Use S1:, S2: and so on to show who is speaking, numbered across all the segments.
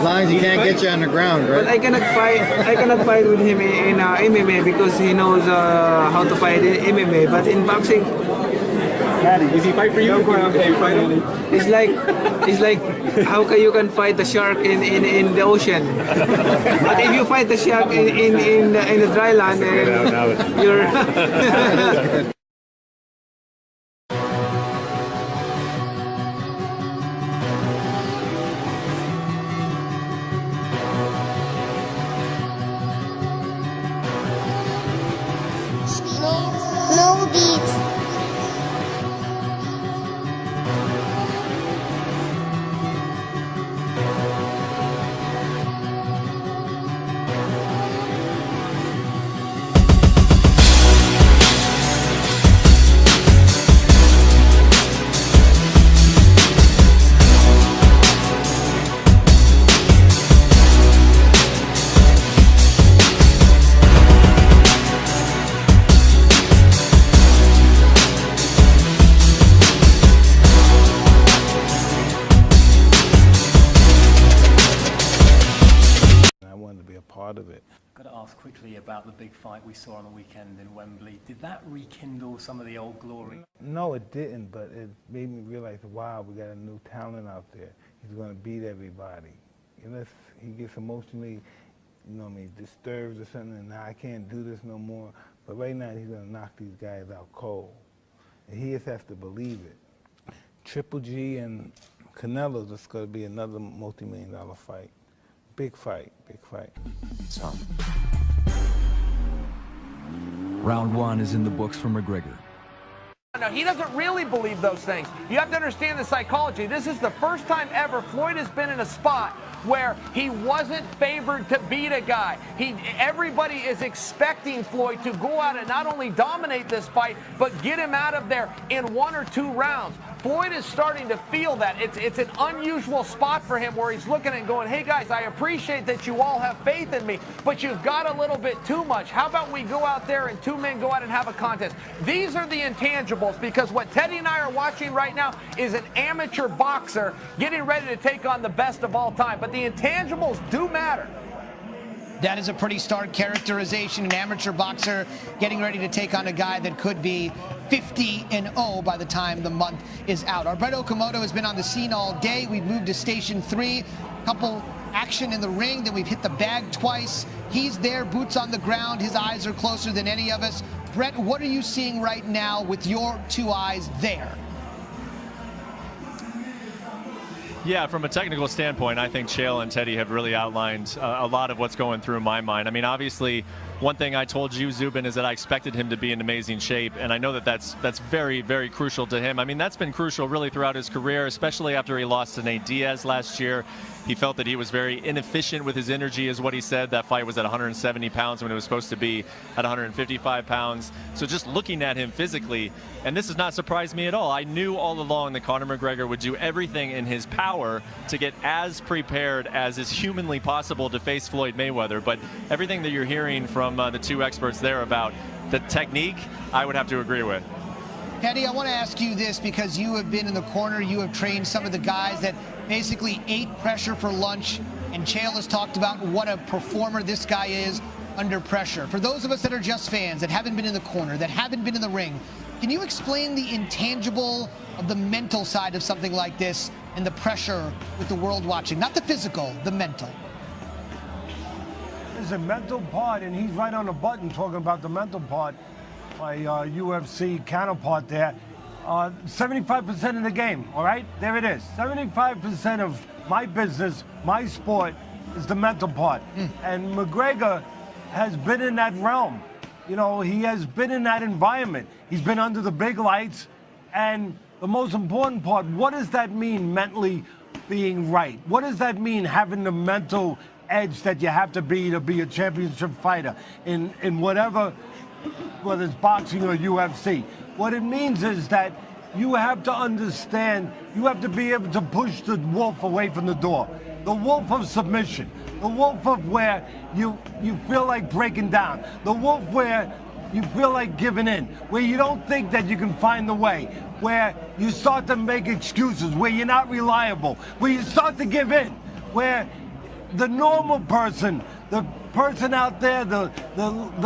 S1: long as he can't get you on the ground, right?
S2: But I cannot fight with him in MMA because he knows how to fight in MMA. But in boxing,
S3: does he fight for you? You fight him?
S2: it's like how you can fight the shark in the ocean. But if you fight the shark in the dry land, then you're.
S4: No beats.
S5: Part of it.
S6: Got to ask quickly about the big fight we saw on the weekend in Wembley. Did that rekindle some of the old glory?
S5: No, it didn't, but it made me realize, wow, we got a new talent out there. He's going to beat everybody. Unless he gets emotionally, disturbed or something, and I can't do this no more. But right now, he's going to knock these guys out cold. And he just has to believe it. Triple G and Canelo, that's going to be another multi-million-dollar fight. Big fight, big fight.
S7: So. Round one is in the books for McGregor.
S8: Now, he doesn't really believe those things. You have to understand the psychology. This is the first time ever Floyd has been in a spot where he wasn't favored to beat a guy. Everybody is expecting Floyd to go out and not only dominate this fight, but get him out of there in 1 or 2 rounds. Floyd is starting to feel that. It's an unusual spot for him where he's looking and going, hey guys, I appreciate that you all have faith in me, but you've got a little bit too much. How about we go out there and 2 men go out and have a contest? These are the intangibles, because what Teddy and I are watching right now is an amateur boxer getting ready to take on the best of all time. But the intangibles do matter.
S9: That is a pretty stark characterization. An amateur boxer getting ready to take on a guy that could be 50-0 by the time the month is out. Alberto Komodo has been on the scene all day. We've moved to Station 3. Couple action in the ring. Then we've hit the bag twice. He's there, boots on the ground. His eyes are closer than any of us. Brett, what are you seeing right now with your 2 eyes there?
S10: Yeah, from a technical standpoint, I think Chael and Teddy have really outlined a lot of what's going through my mind. I mean, obviously, one thing I told you, Zubin, is that I expected him to be in amazing shape, and I know that that's very, very crucial to him. I mean, that's been crucial really throughout his career, especially after he lost to Nate Diaz last year. He felt that he was very inefficient with his energy, is what he said. That fight was at 170 pounds when it was supposed to be at 155 pounds. So just looking at him physically, and this has not surprised me at all. I knew all along that Conor McGregor would do everything in his power to get as prepared as is humanly possible to face Floyd Mayweather. But everything that you're hearing from the 2 experts there about the technique, I would have to agree with.
S9: Teddy, I want to ask you this because you have been in the corner. You have trained some of the guys that basically ate pressure for lunch, and Chael has talked about what a performer this guy is under pressure. For those of us that are just fans, that haven't been in the corner, that haven't been in the ring, can you explain the intangible of the mental side of something like this and the pressure with the world watching? Not the physical, the mental.
S11: There's a mental part, and he's right on the button talking about the mental part. My UFC counterpart there. 75% of the game, all right? There it is. 75% of my business, my sport, is the mental part. And McGregor has been in that realm. You know, he has been in that environment. He's been under the big lights. And the most important part, what does that mean mentally being right? What does that mean having the mental edge that you have to be a championship fighter in whatever, whether it's boxing or UFC? What it means is that you have to understand, you have to be able to push the wolf away from the door. The wolf of submission. The wolf of where you feel like breaking down. The wolf where you feel like giving in. Where you don't think that you can find the way. Where you start to make excuses. Where you're not reliable. Where you start to give in. Where the normal person, the person out there, the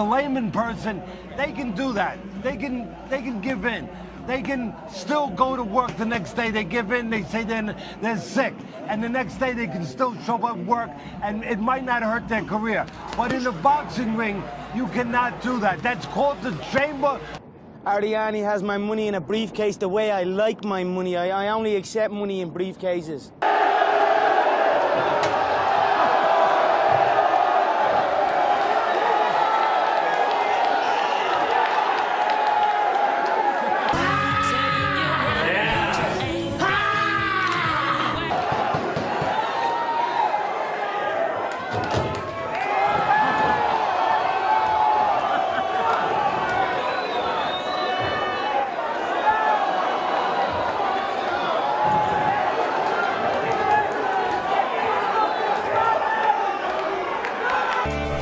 S11: layman person, they can do that. They can give in. They can still go to work the next day. They give in. They say they're sick, and the next day they can still show up at work, and it might not hurt their career. But in a boxing ring, you cannot do that. That's called the chamber.
S12: Ariane has my money in a briefcase the way I like my money. I only accept money in briefcases.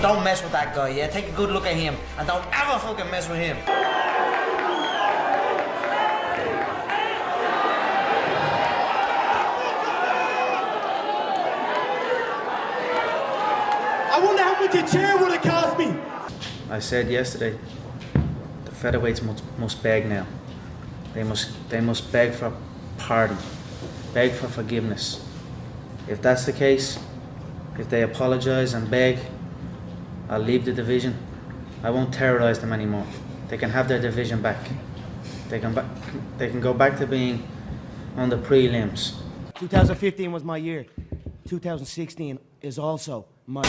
S13: Don't mess with that guy, yeah? Take a good look at him, and don't ever fucking mess with him.
S14: I wonder how much your chair would have cost me.
S12: I said yesterday, the featherweights must beg now. They must beg for pardon, beg for forgiveness. If that's the case, if they apologize and beg, I'll leave the division. I won't terrorize them anymore. They can have their division back. They can go back to being on the prelims.
S13: 2015 was my year. 2016 is also my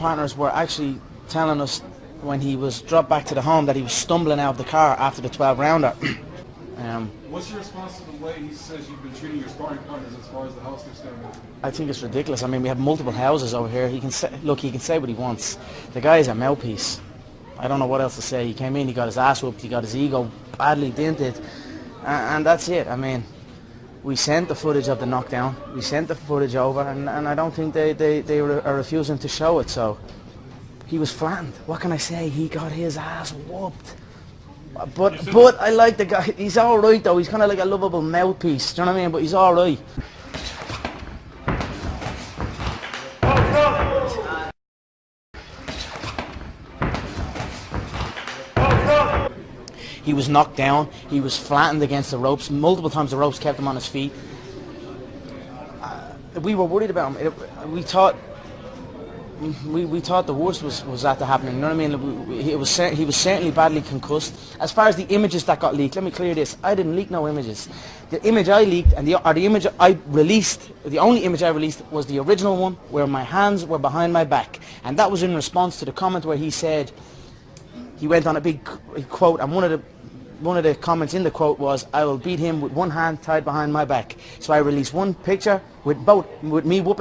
S12: partners were actually telling us when he was dropped back to the home that he was stumbling out of the car after the 12 rounder.
S3: What's your response to the way he says you've been treating your sparring partners as far as the house is concerned?
S12: I think it's ridiculous. I mean, we have multiple houses over here. He can say, look, he can say what he wants. The guy is a mouthpiece. I don't know what else to say. He came in, he got his ass whooped, he got his ego badly dented, and that's it. I mean, we sent the footage of the knockdown, we sent the footage over, and I don't think they are refusing to show it, so he was flattened. What can I say? He got his ass whooped. But I like the guy. He's all right though. He's kind of like a lovable mouthpiece. Do you know what I mean? But he's all right. He was knocked down. He was flattened against the ropes. Multiple times the ropes kept him on his feet. we were worried about him. We thought the worst was that to happen. You know what I mean? He was certainly badly concussed. As far as the images that got leaked, let me clear this: I didn't leak no images. The image I leaked and the image I released, the only image I released was the original one, where my hands were behind my back, and that was in response to the comment where he said, he went on a big quote, and one of the comments in the quote was, "I will beat him with one hand tied behind my back." So I released one picture with me whooping